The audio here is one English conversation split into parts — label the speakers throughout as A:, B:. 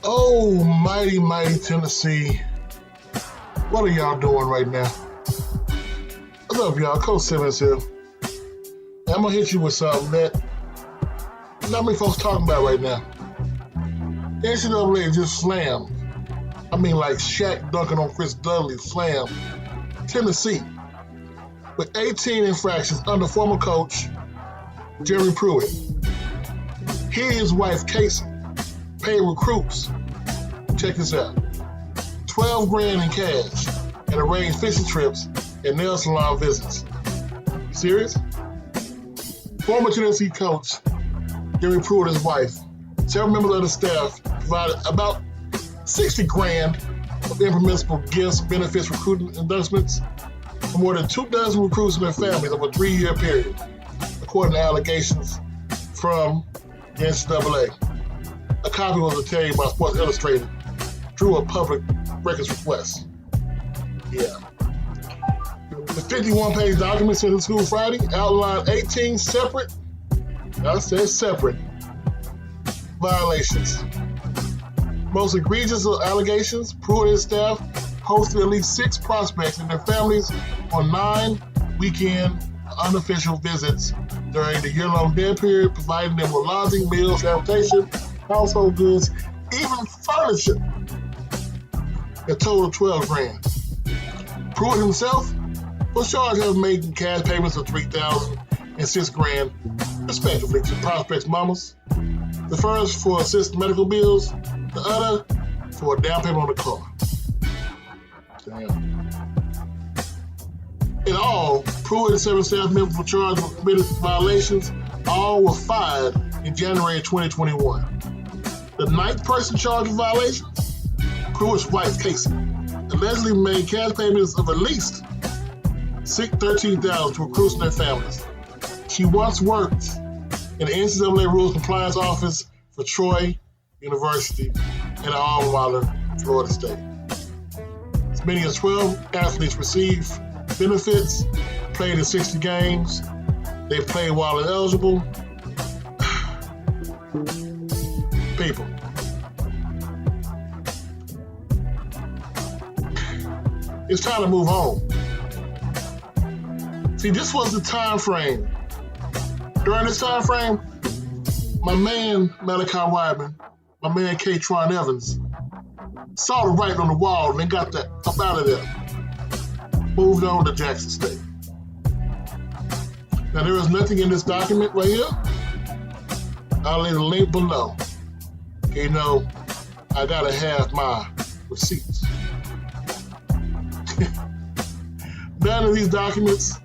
A: Oh, mighty, mighty Tennessee. What are y'all doing right now? What's up, y'all? Coach Simmons here. I'm going to hit you with something that not many folks talking about right now. NCAA just slammed. I mean, like Shaq dunking on Chris Dudley, slammed Tennessee with 18 infractions under former coach Jerry Pruitt. He and his wife, Casey, paid recruits, check this out, 12 grand in cash and arranged fishing trips and nail salon visits. You serious? Former Tennessee coach Jerry Pruitt and his wife, several members of the staff provided about 60 grand of impermissible gifts, benefits, recruiting endorsements for more than 2 dozen recruits and their families over a 3-year period, according to allegations from the NCAA. A copy was obtained by Sports Illustrated through a public records request. Yeah. The 51-page document sent to school Friday outlined 18 separate, I said separate, violations. Most egregious of allegations, Pruitt and his staff hosted at least 6 prospects and their families on 9 weekend unofficial visits during the year-long dead period, providing them with lodging, meals, transportation, household goods, even furniture. A total of 12 grand. Pruitt himself was charged of making cash payments of $3,000 and $6 grand, respectively, to prospects' mamas. The first for assisted medical bills, the other for a down payment on the car. Damn. In all, Pruitt and 7 staff members were charged with committed violations. All were fired in January 2021. The 9th person charged with violations, Pruitt's wife, Casey, allegedly made cash payments of at least $13,000 to recruits and their families. She once worked in the NCAA Rules Compliance Office for Troy University in her alma mater, Florida State. As many as 12 athletes received benefits, played in 60 games. They played while ineligible. People. It's time to move on. See, this was the time frame. During this time frame, my man Malachi Weidman, my man K. Tron Evans, saw the writing on the wall and they got that up out of there. Moved on to Jackson State. Now there is nothing in this document right here. I'll leave a link below. You know, I gotta have my receipts. None of these documents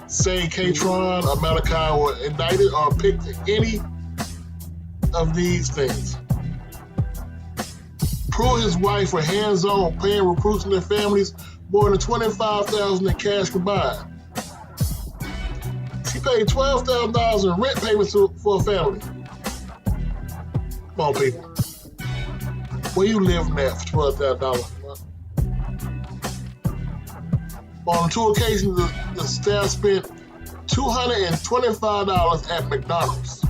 A: say K-Tron or Malachi were indicted or picked in any of these things. Pruitt and his wife were hands-on paying recruits and their families more than $25,000 in cash combined. She paid $12,000 in rent payments for a family. Come on, people. Where you living at for $12,000? On 2 occasions, the staff spent $225 at McDonald's.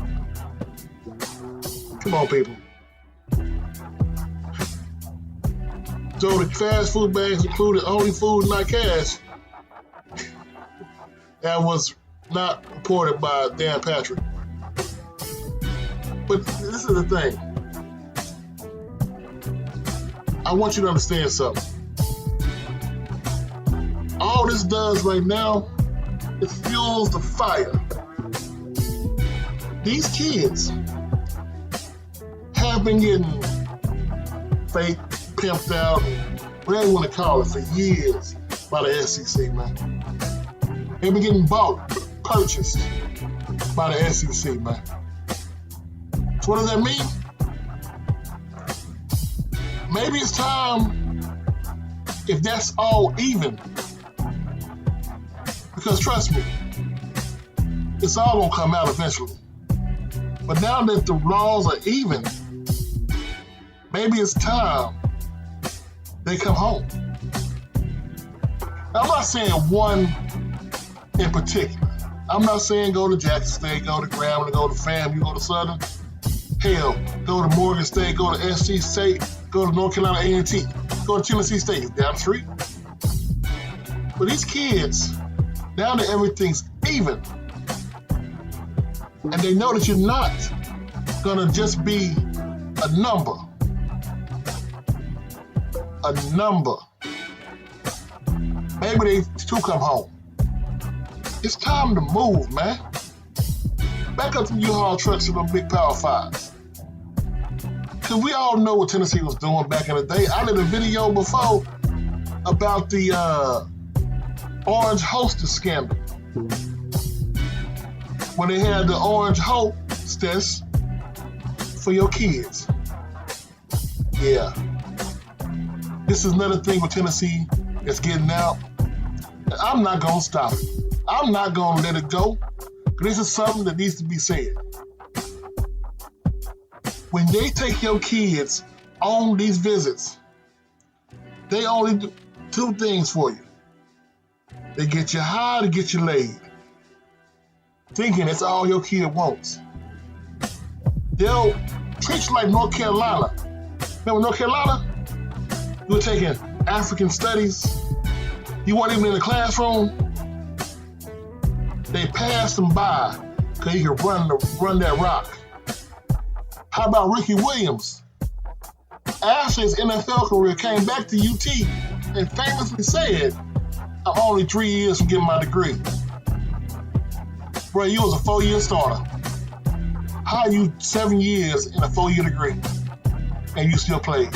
A: Come on, people. So the fast food bags included only food, not cash. That was not reported by Dan Patrick. But this is the thing. I want you to understand something. All this does right now, it fuels the fire. These kids have been getting fake, pimped out, whatever you want to call it, for years by the SEC, man. They've been getting bought, purchased by the SEC, man. So what does that mean? Maybe it's time, if that's all even, because trust me, it's all gonna come out eventually. But now that the laws are even, maybe it's time they come home. Now, I'm not saying one in particular. I'm not saying go to Jackson State, go to Grambling, go to FAMU, go to Southern. Hell, go to Morgan State, go to SC State, go to North Carolina A&T, go to Tennessee State. It's down the street. But these kids, now that everything's even, and they know that you're not gonna just be a number. A number. Maybe they too come home. It's time to move, man. Back up to U-Haul trucks and them big Power 5s. Because we all know what Tennessee was doing back in the day. I did a video before about the Orange Hostess scandal. When they had the Orange Hostess for your kids. Yeah. This is another thing with Tennessee that's getting out. I'm not going to stop it. I'm not going to let it go. This is something that needs to be said. When they take your kids on these visits, they only do two things for you. They get you high to get you laid. Thinking that's all your kid wants. They'll treat you like North Carolina. Remember North Carolina? You were taking African studies. You weren't even in the classroom. They passed them by because he could run that rock. How about Ricky Williams? After his NFL career, came back to UT and famously said, I'm only 3 years from getting my degree. Bro, you was a 4-year starter. How are you 7 years in a 4-year degree and you still played?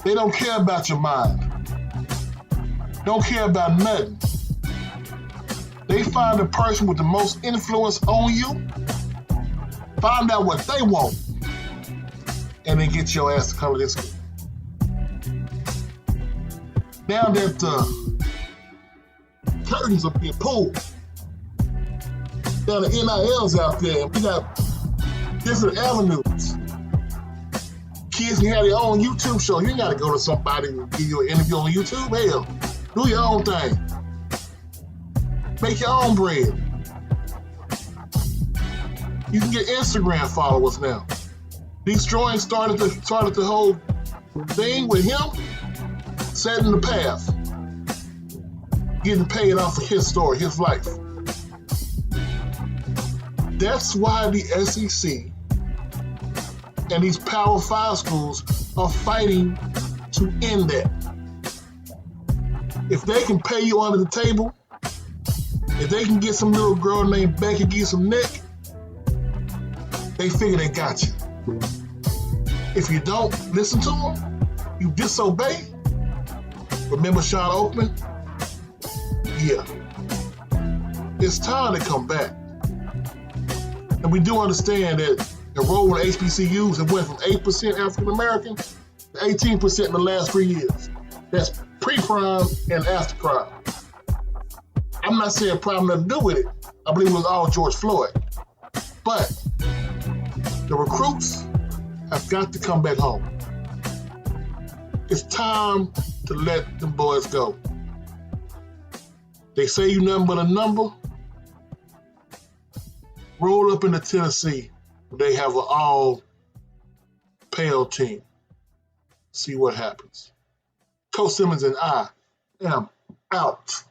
A: They don't care about your mind. Don't care about nothing. They find the person with the most influence on you, find out what they want, and then get your ass to come to this school. Now that the curtains are being pulled, now the NIL's out there, and we got different avenues. Kids can have their own YouTube show. You ain't got to go to somebody and give you an interview on YouTube. Hell, do your own thing. Make your own bread. You can get Instagram followers now. These drawings started the whole thing with him setting the path, getting paid off of his story, his life. That's why the SEC and these Power 5 schools are fighting to end that. If they can pay you under the table, if they can get some little girl named Becky give you some neck, they figure they got you. If you don't listen to them, you disobey. Remember Sean Oakman? Yeah. It's time to come back. And we do understand that enrollment in HBCUs have went from 8% African American to 18% in the last 3 years. That's pre-prime and after prime. I'm not saying prime nothing to do with it. I believe it was all George Floyd. But the recruits have got to come back home. It's time to let them boys go. They say you nothing but a number. Roll up into Tennessee. They have an all-pale team. See what happens. Coach Simmons and I am out.